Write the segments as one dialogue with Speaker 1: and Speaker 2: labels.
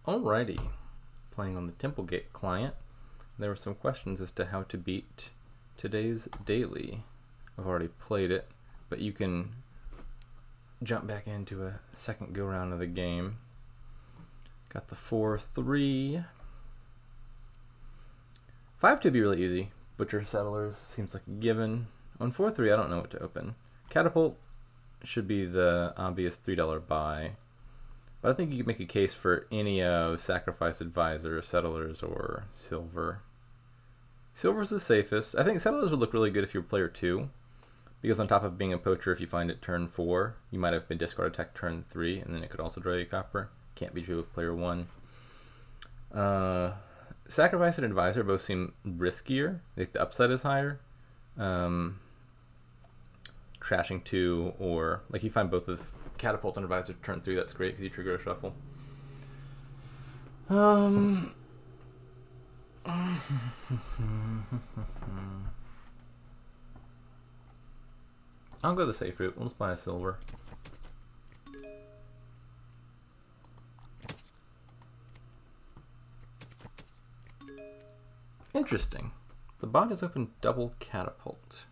Speaker 1: Alrighty, playing on the Templegate client. There were some questions as to how to beat today's daily. I've already played it, but you can jump back into a second go round of the game. Got the 4-3. 5-2 would be really easy. Butcher Settlers seems like a given. On 4-3, I don't know what to open. Catapult should be the obvious $3 buy. But I think you could make a case for any of Sacrifice Advisor, Settlers, or Silver. Silver's the safest. I think Settlers would look really good if you were player 2. Because on top of being a poacher, if you find it turn 4, you might have been discard attack turn 3, and then it could also draw you copper. Can't be true with player 1. Sacrifice and Advisor both seem riskier. I think the upside is higher. Trashing 2, or like you find both of Catapult and Advisor turn 3, that's great because you trigger a shuffle. I'll go the safe route. We'll just buy a silver. Interesting. The bot has opened double Catapult.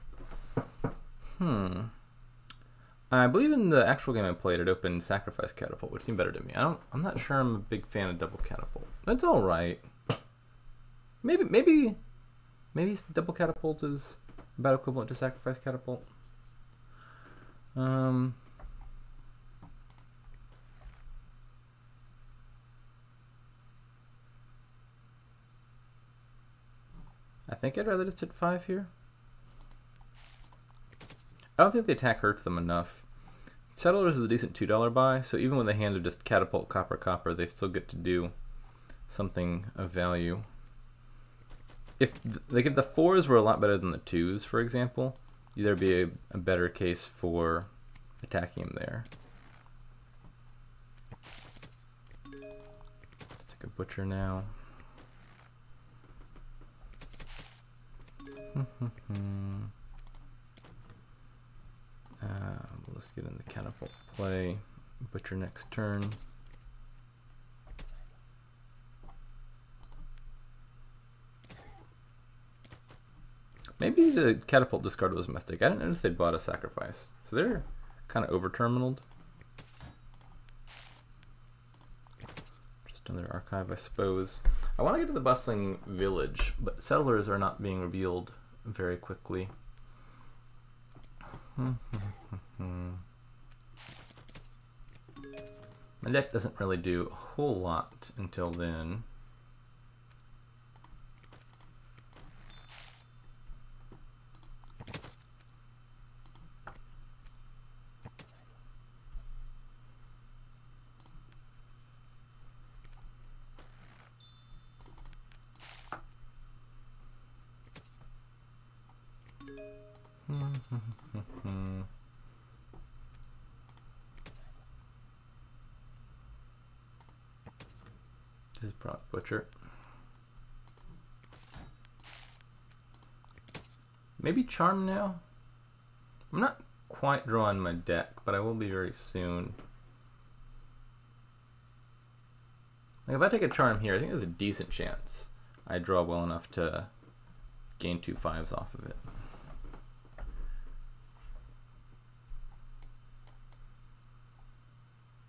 Speaker 1: I believe in the actual game I played, it opened Sacrifice Catapult, which seemed better to me. I'm not sure I'm a big fan of double Catapult. It's all right. Maybe double Catapult is about equivalent to Sacrifice Catapult. I think I'd rather just hit 5 here. I don't think the attack hurts them enough. Settlers is a decent $2 buy, so even with a hand of just Catapult, Copper, Copper, they still get to do something of value. If the 4s were a lot better than the 2s, for example, there'd be a better case for attacking him there. Let's take a Butcher now. Let's get in the Catapult play. Butcher next turn. Maybe the Catapult discard was a mistake. I didn't notice they bought a Sacrifice. So they're kind of over-terminaled. Just another archive, I suppose. I want to get to the Bustling Village, but Settlers are not being revealed very quickly. My deck doesn't really do a whole lot until then. This is Brock Butcher. Maybe Charm now? I'm not quite drawing my deck, but I will be very soon. Like if I take a Charm here, I think there's a decent chance I draw well enough to gain 2 5s off of it.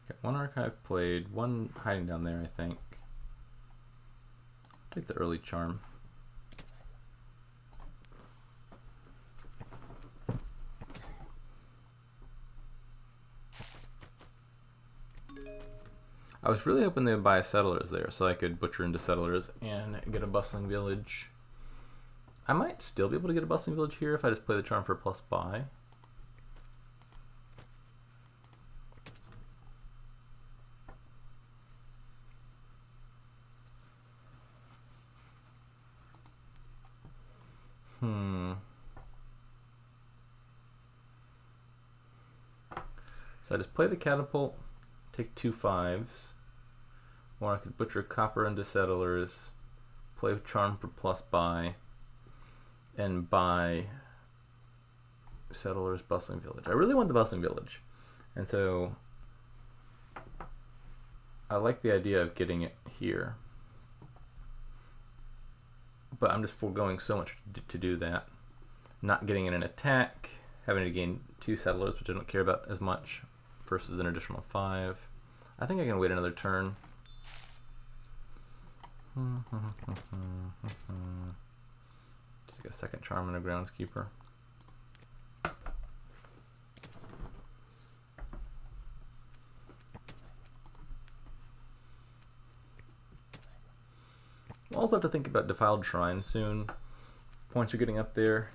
Speaker 1: Got 1 archive played, 1 hiding down there, I think. Take the early Charm. I was really hoping they would buy Settlers there so I could Butcher into Settlers and get a Bustling Village. I might still be able to get a Bustling Village here if I just play the Charm for plus buy. So I just play the Catapult, take 2 5s, or I could Butcher Copper into Settlers, play Charm for plus buy, and buy Settlers Bustling Village. I really want the Bustling Village, and so I like the idea of getting it here, but I'm just foregoing so much to do that. Not getting in an attack, having to gain 2 settlers, which I don't care about as much, versus an additional 5. I think I can wait another turn. Just like a second charm and a groundskeeper. We'll also have to think about Defiled Shrine soon. Points are getting up there.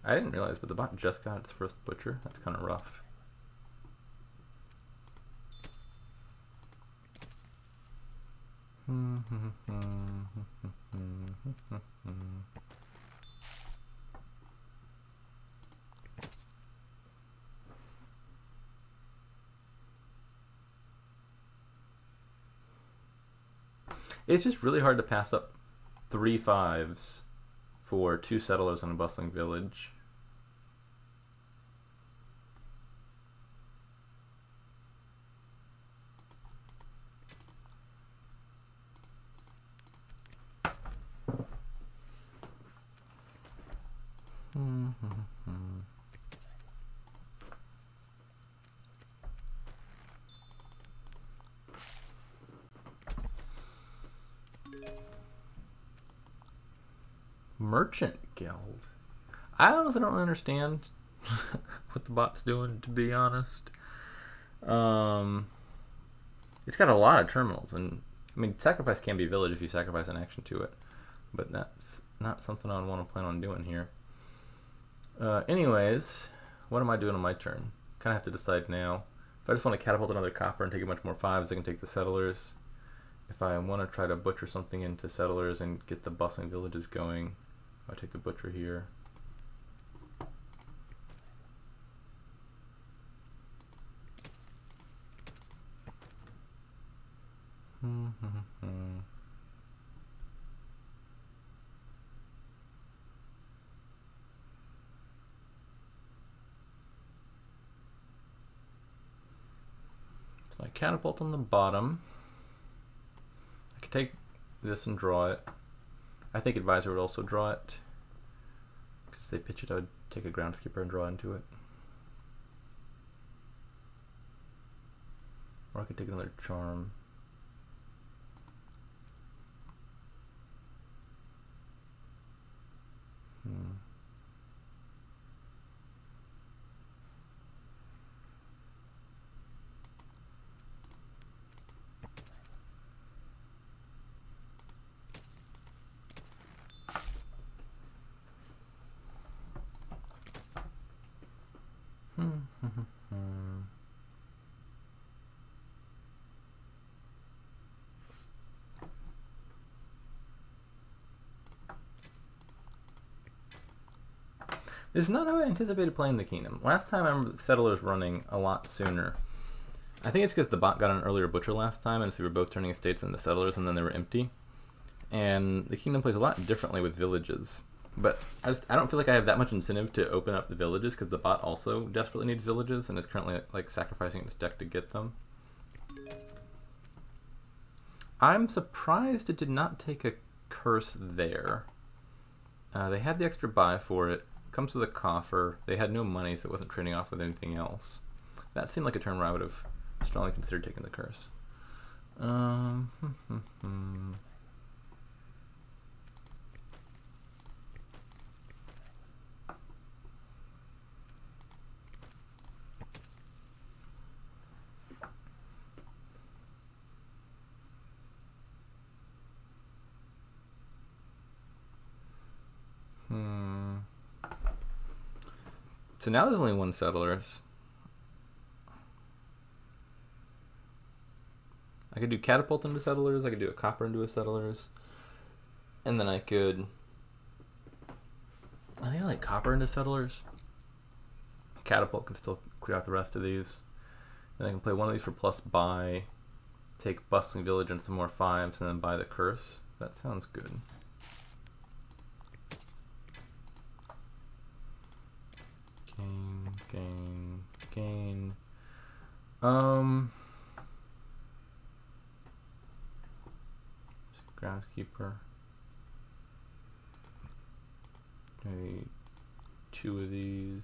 Speaker 1: I didn't realize, but the bot just got its first butcher. That's kind of rough. It's just really hard to pass up 3 5s for 2 settlers in a bustling village. Merchant Guild. I honestly don't really understand what the bot's doing, to be honest. It's got a lot of terminals, and I mean, sacrifice can be village if you sacrifice an action to it, but that's not something I would want to plan on doing here. Anyways, what am I doing on my turn? Kind of have to decide now. If I just want to catapult another copper and take a bunch more 5s, I can take the settlers. If I want to try to butcher something into settlers and get the bustling villages going, I take the butcher here. So I catapult on the bottom. I could take this and draw it. I think Advisor would also draw it. Because if they pitch it, I would take a groundskeeper and draw into it. Or I could take another charm. This is not how I anticipated playing the Kingdom. Last time I remember the Settlers running a lot sooner. I think it's because the bot got an earlier Butcher last time, and so we were both turning estates into Settlers, and then they were empty. And the Kingdom plays a lot differently with villages. But I don't feel like I have that much incentive to open up the villages, because the bot also desperately needs villages, and is currently like sacrificing its deck to get them. I'm surprised it did not take a curse there. They had the extra buy for it. Comes with a coffer. They had no money, so it wasn't trading off with anything else. That seemed like a turn where I would have strongly considered taking the curse. So now there's only 1 settlers. I could do catapult into settlers, I could do a copper into a settlers, and then I could, I think I like copper into settlers. Catapult can still clear out the rest of these. Then I can play one of these for plus buy, take bustling village and some more 5s, and then buy the curse. That sounds good. Groundskeeper. Maybe 2 of these.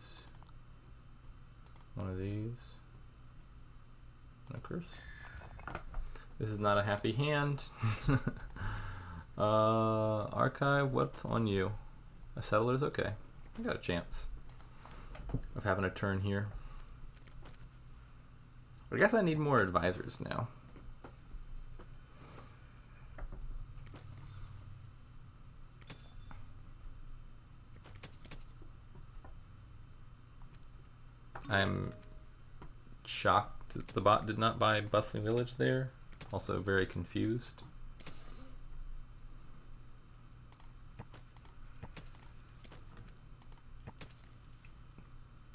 Speaker 1: 1 of these. And a curse. This is not a happy hand. Archive, what's on you? A settler's okay. I got a chance of having a turn here. I guess I need more advisors now. I'm shocked that the bot did not buy Bustling Village there. Also very confused.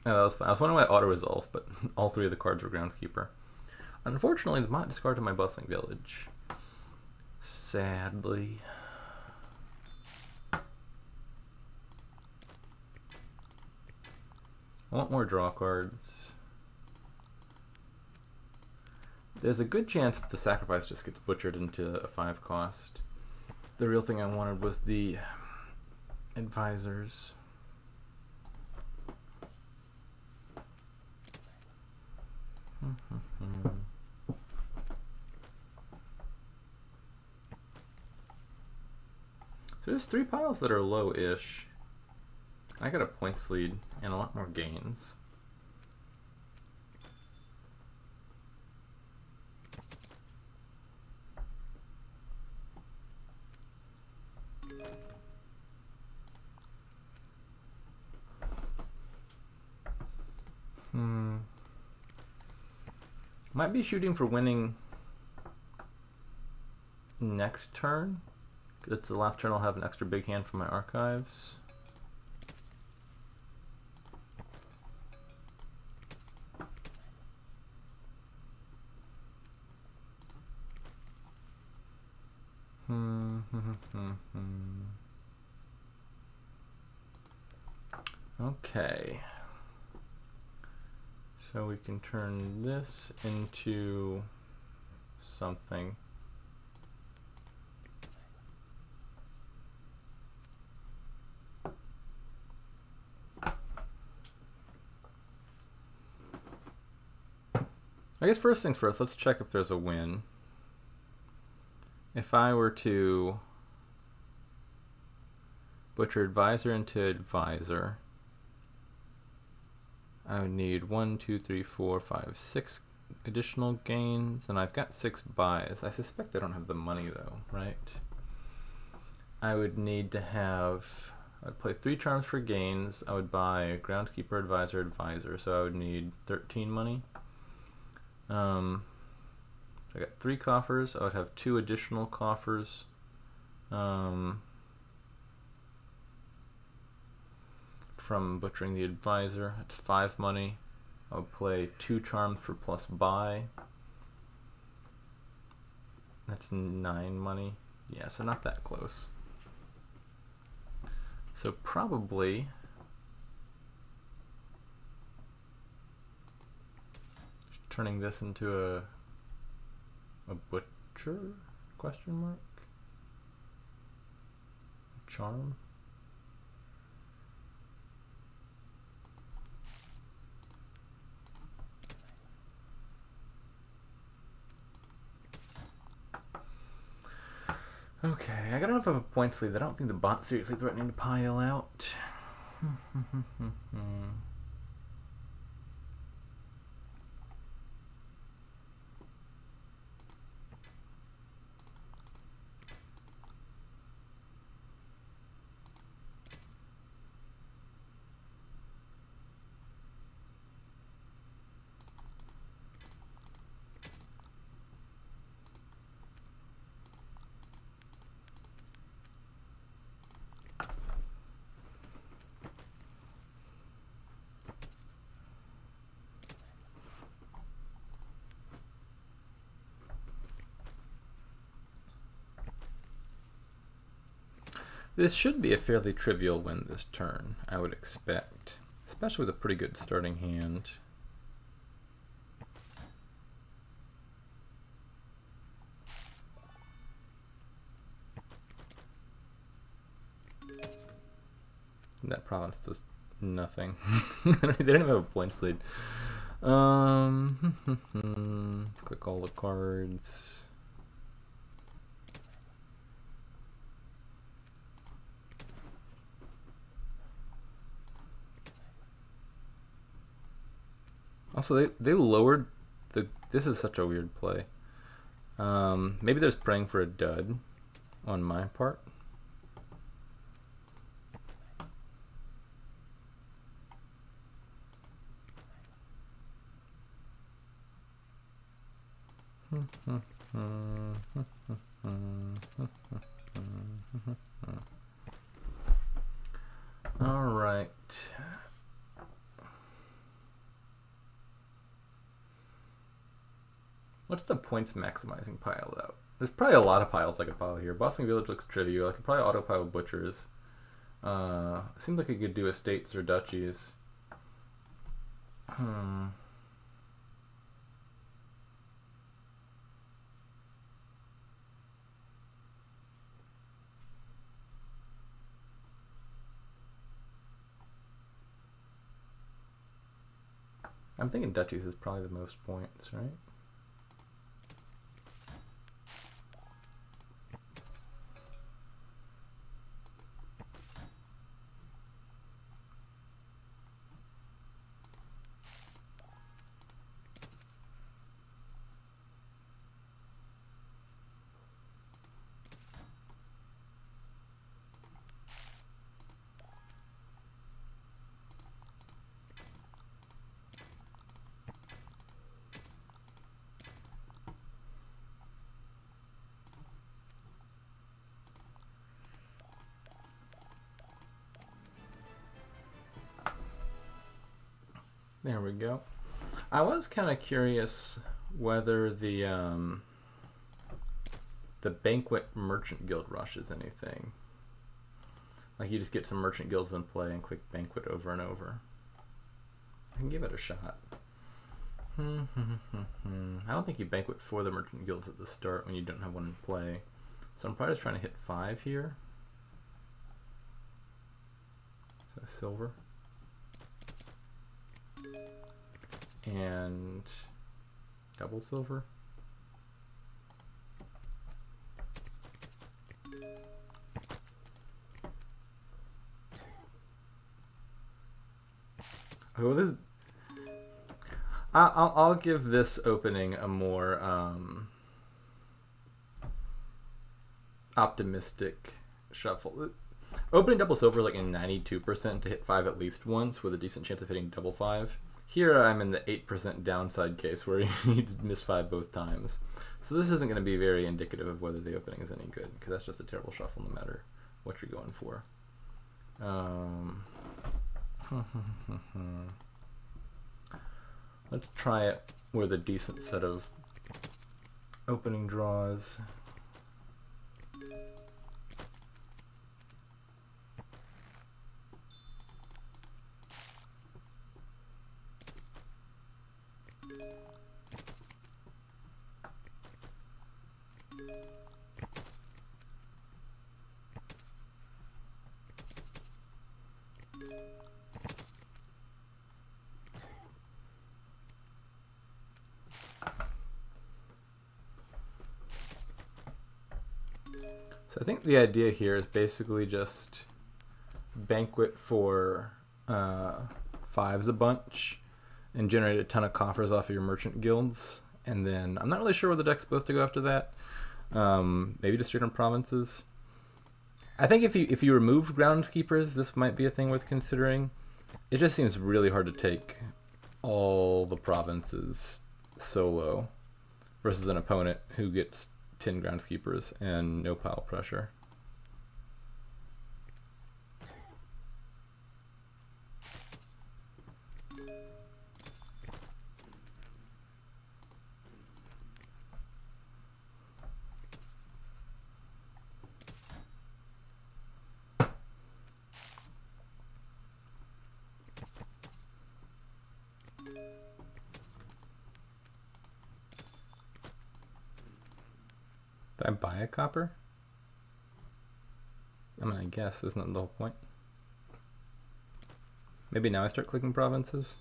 Speaker 1: Oh, that was fun. I was wondering why auto-resolve, but all 3 of the cards were Groundskeeper. Unfortunately, the bot discarded my Bustling Village. Sadly. I want more draw cards. There's a good chance that the sacrifice just gets butchered into a 5 cost. The real thing I wanted was the advisors. So there's 3 piles that are low-ish. I got a points lead and a lot more gains. Might be shooting for winning next turn. It's the last turn I'll have an extra big hand for my archives. Okay. So we can turn this into something. I guess first things first, let's check if there's a win. If I were to butcher advisor into advisor, I would need 1, 2, 3, 4, 5, 6 additional gains, and I've got 6 buys. I suspect I don't have the money though, right? I would need to have, I'd play 3 charms for gains. I would buy groundskeeper, advisor, advisor, so I would need 13 money. I got 3 coffers. I would have 2 additional coffers. From butchering the advisor, that's 5 money. I'll play 2 charms for plus buy. That's 9 money. Yeah, so not that close. So probably turning this into a butcher? Question mark? Charm? Okay, I got enough of a points lead. I don't think the bot's seriously threatening to pile out. This should be a fairly trivial win this turn, I would expect, especially with a pretty good starting hand. That province does nothing. They don't even have a points lead. Click all the cards. Also, they lowered the. This is such a weird play. Maybe they're praying for a dud on my part. All right. What's the points maximizing pile out? There's probably a lot of piles I could pile here. Boston Village looks trivial. I could probably auto pile butchers. It seems like I could do estates or duchies. I'm thinking duchies is probably the most points, right? There we go. I was kind of curious whether the Banquet Merchant Guild rushes anything. Like you just get some Merchant Guilds in play and click Banquet over and over. I can give it a shot. I don't think you Banquet for the Merchant Guilds at the start when you don't have one in play. So I'm probably just trying to hit 5 here. So silver. And double silver. Oh, this. I'll give this opening a more optimistic shuffle. Opening double silver is like in 92% to hit 5 at least once with a decent chance of hitting double 5. Here I'm in the 8% downside case where you just miss 5 both times. So this isn't going to be very indicative of whether the opening is any good, because that's just a terrible shuffle no matter what you're going for. Let's try it with a decent set of opening draws. So I think the idea here is basically just Banquet for 5s a bunch and generate a ton of coffers off of your merchant guilds. And then I'm not really sure where the deck's supposed to go after that. Maybe just straight on provinces. I think if you remove groundskeepers, this might be a thing worth considering. It just seems really hard to take all the provinces solo versus an opponent who gets 10 groundskeepers and no pile pressure. Did I buy a copper? I mean, I guess, isn't that the whole point? Maybe now I start clicking provinces.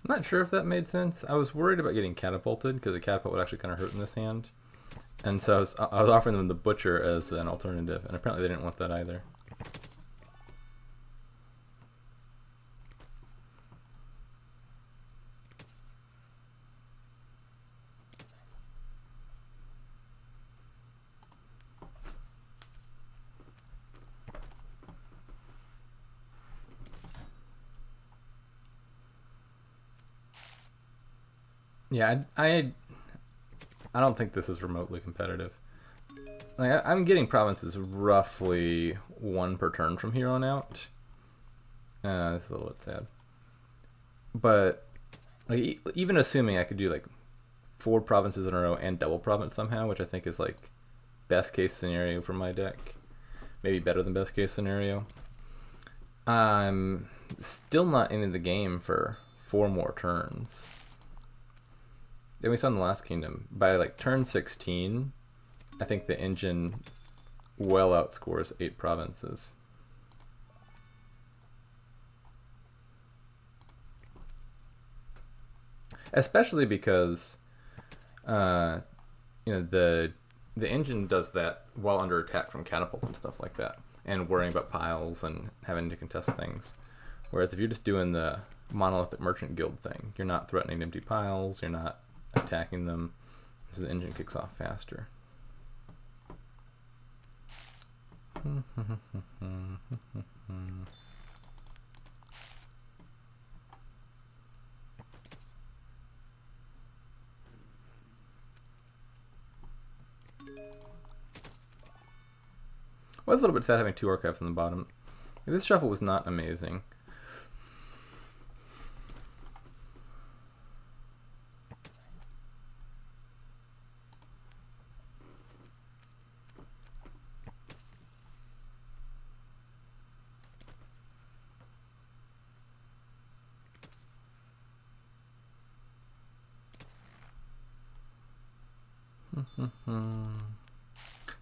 Speaker 1: I'm not sure if that made sense. I was worried about getting catapulted because a catapult would actually kind of hurt in this hand. And so I was offering them the butcher as an alternative, and apparently they didn't want that either. Yeah, I don't think this is remotely competitive. Like, I'm getting provinces roughly 1 per turn from here on out. This is a little bit sad. But like, even assuming I could do like 4 provinces in a row and double province somehow, which I think is like best case scenario for my deck, maybe better than best case scenario, I'm still not into the game for 4 more turns. Then we saw in the last kingdom, by like turn 16, I think the engine well outscores 8 provinces. Especially because, you know, the engine does that while under attack from catapults and stuff like that, and worrying about piles and having to contest things. Whereas if you're just doing the monolithic merchant guild thing, you're not threatening empty piles, you're not attacking them, so the engine kicks off faster. I was a little bit sad having 2 archives on the bottom. This shuffle was not amazing.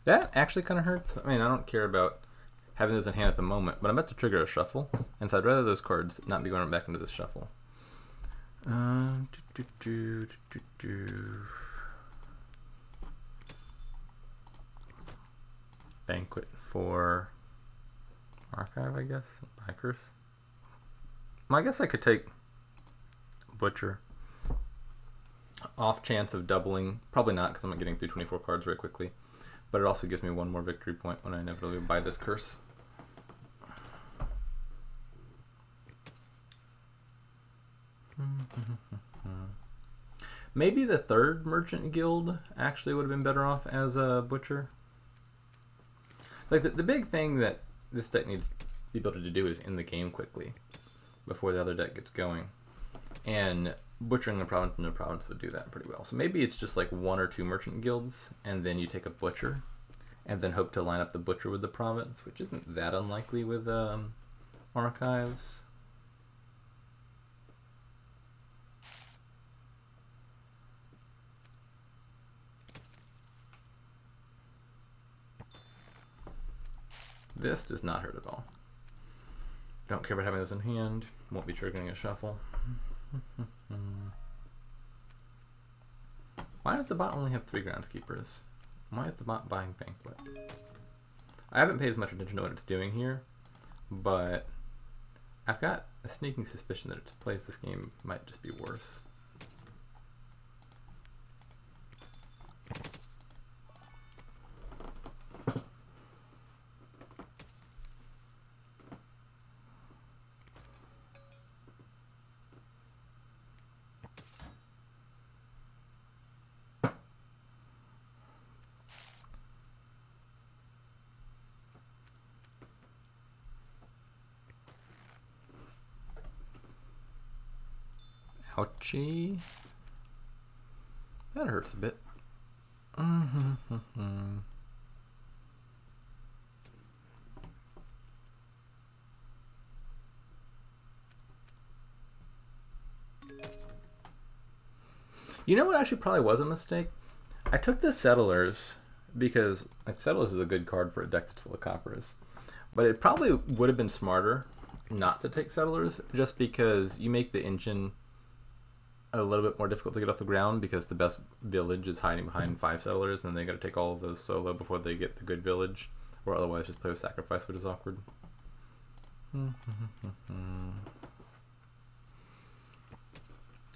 Speaker 1: That actually kind of hurts. I mean, I don't care about having those in hand at the moment, but I'm about to trigger a shuffle, and so I'd rather those cards not be going back into this shuffle. Banquet for archive, I guess. Bikers. Well, I guess I could take Butcher. Off chance of doubling. Probably not, because I'm not getting through 24 cards very quickly. But it also gives me 1 more victory point when I inevitably buy this curse. Maybe the 3rd Merchant Guild actually would have been better off as a Butcher. Like, the big thing that this deck needs the ability to do is end the game quickly before the other deck gets going. And butchering the province into a province would do that pretty well. So maybe it's just like 1 or 2 merchant guilds, and then you take a butcher, and then hope to line up the butcher with the province, which isn't that unlikely with archives. This does not hurt at all. Don't care about having those in hand. Won't be triggering a shuffle. Why does the bot only have 3 groundskeepers? Why is the bot buying Banquet? I haven't paid as much attention to what it's doing here, but I've got a sneaking suspicion that its plays this game might just be worse. Ouchie. That hurts a bit. You know what actually probably was a mistake? I took the Settlers because like, Settlers is a good card for a deck that's full of coppers. But it probably would have been smarter not to take Settlers just because you make the engine a little bit more difficult to get off the ground because the best village is hiding behind 5 Settlers, and then they got to take all of those solo before they get the good village, or otherwise just play with Sacrifice, which is awkward.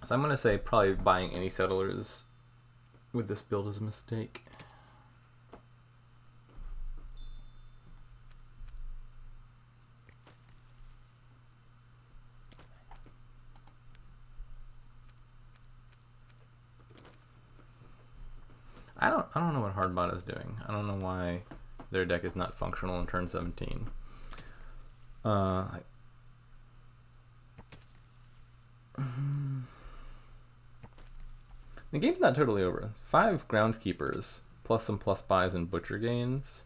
Speaker 1: So I'm going to say probably buying any Settlers with this build is a mistake. I don't know what Hardbot is doing. I don't know why their deck is not functional in turn 17. The game's not totally over. 5 groundskeepers plus some plus buys and butcher gains.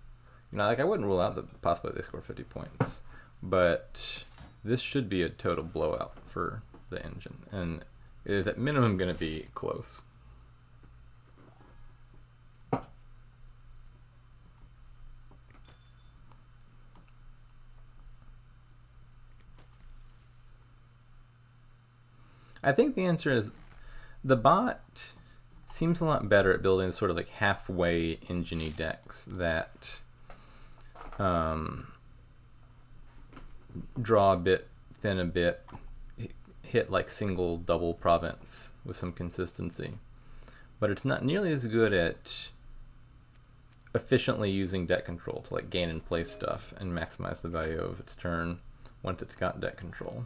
Speaker 1: You know, like I wouldn't rule out the possibility they score 50 points, but this should be a total blowout for the engine, and it is at minimum going to be close. I think the answer is the bot seems a lot better at building sort of like halfway engine-y decks that draw a bit, thin a bit, hit like single, double province with some consistency. But it's not nearly as good at efficiently using deck control to like gain and play stuff and maximize the value of its turn once it's got deck control.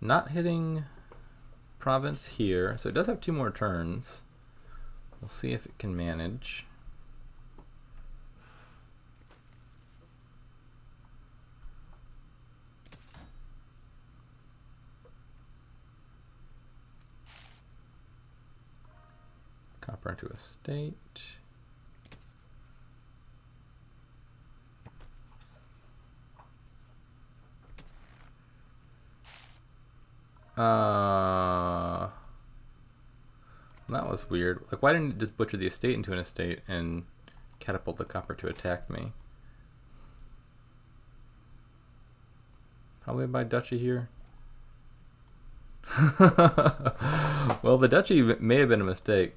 Speaker 1: Not hitting province here, so it does have 2 more turns. We'll see if it can manage. Copper into a state. That was weird. Like, why didn't it just butcher the estate into an estate and catapult the copper to attack me? Probably by duchy here. Well, the duchy may have been a mistake.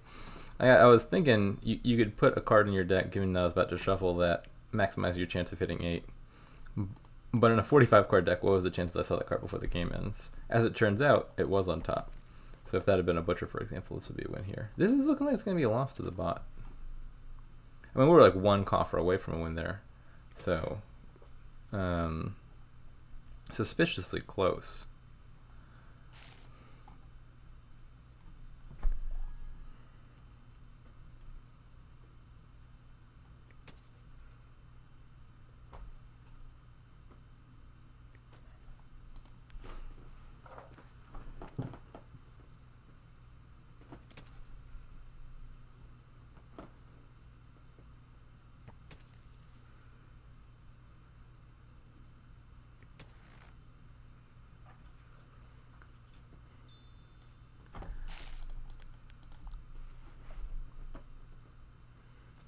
Speaker 1: I was thinking you could put a card in your deck, given that I was about to shuffle, that maximizes your chance of hitting 8. But in a 45 card deck, what was the chances I saw that card before the game ends? As it turns out, it was on top. So if that had been a butcher, for example, this would be a win here. This is looking like it's going to be a loss to the bot. I mean, we're like 1 coffer away from a win there. So, suspiciously close.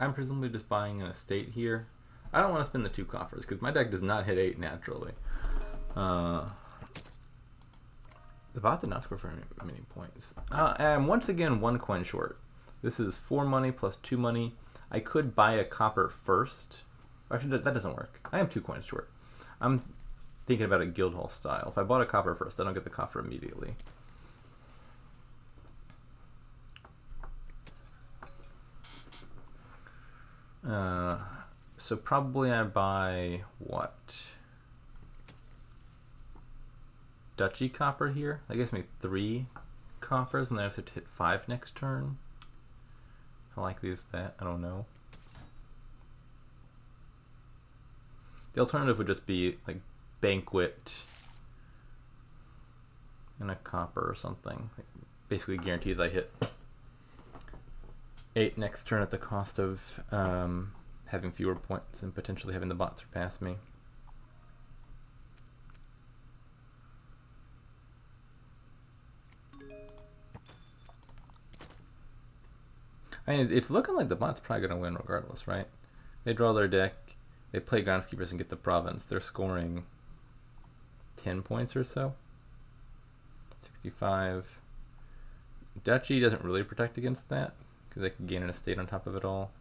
Speaker 1: I'm presumably just buying an estate here. I don't want to spend the 2 coffers because my deck does not hit 8 naturally. The bot did not score very many points. I'm once again 1 coin short. This is 4 money plus 2 money. I could buy a copper first. Actually, that doesn't work. I am 2 coins short. I'm thinking about a Guildhall style. If I bought a copper first, I don't get the copper immediately. So probably I buy what? Duchy copper here. That gives me 3 coppers, and then I have to hit 5 next turn. How likely is that? I don't know. The alternative would just be like Banquet and a copper or something. Basically guarantees I hit 8 next turn at the cost of having fewer points and potentially having the bot surpass me. I mean, it's looking like the bot's probably going to win regardless, right? They draw their deck, they play Groundskeepers and get the province. They're scoring 10 points or so. 65. Duchy doesn't really protect against that because they can gain an estate on top of it all.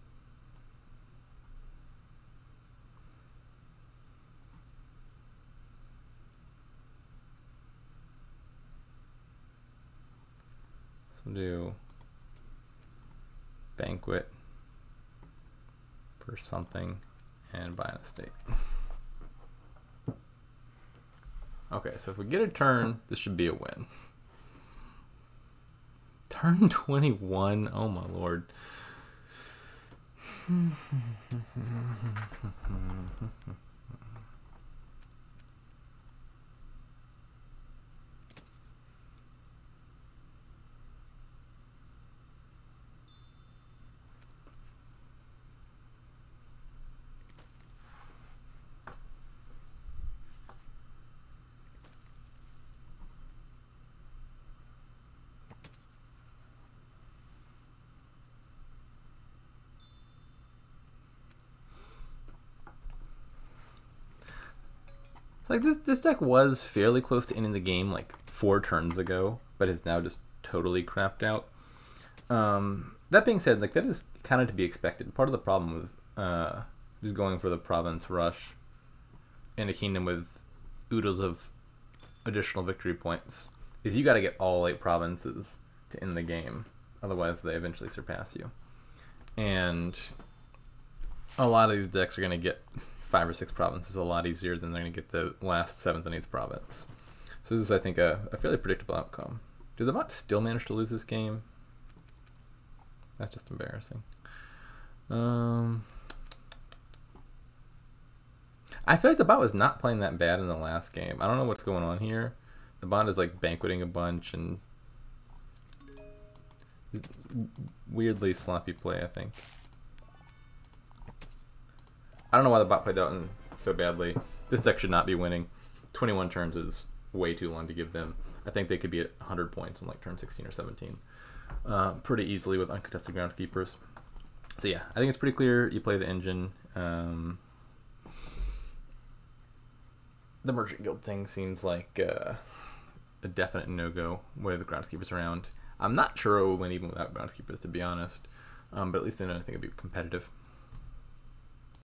Speaker 1: So we'll do Banquet for something and buy an estate. Okay, so if we get a turn, this should be a win. Turn 21, oh my lord. Like this deck was fairly close to ending the game like 4 turns ago, but is now just totally crapped out. That being said, like that is kind of to be expected. Part of the problem with just going for the province rush in a kingdom with oodles of additional victory points is you got to get all 8 provinces to end the game, otherwise they eventually surpass you. And a lot of these decks are going to get 5 or 6 provinces a lot easier than they're going to get the last 7th and 8th province. So this is, I think, a fairly predictable outcome. Do the bots still manage to lose this game? That's just embarrassing. I feel like the bot was not playing that bad in the last game. I don't know what's going on here. The bot is like banqueting a bunch and weirdly sloppy play, I think. I don't know why the bot played out so badly. This deck should not be winning. 21 turns is way too long to give them. I think they could be at 100 points in like turn 16 or 17. Pretty easily with uncontested groundskeepers. So yeah, I think it's pretty clear you play the engine. The Merchant Guild thing seems like a definite no-go with groundskeepers around. I'm not sure it will win even without groundskeepers, to be honest. But at least then I think it'd be competitive.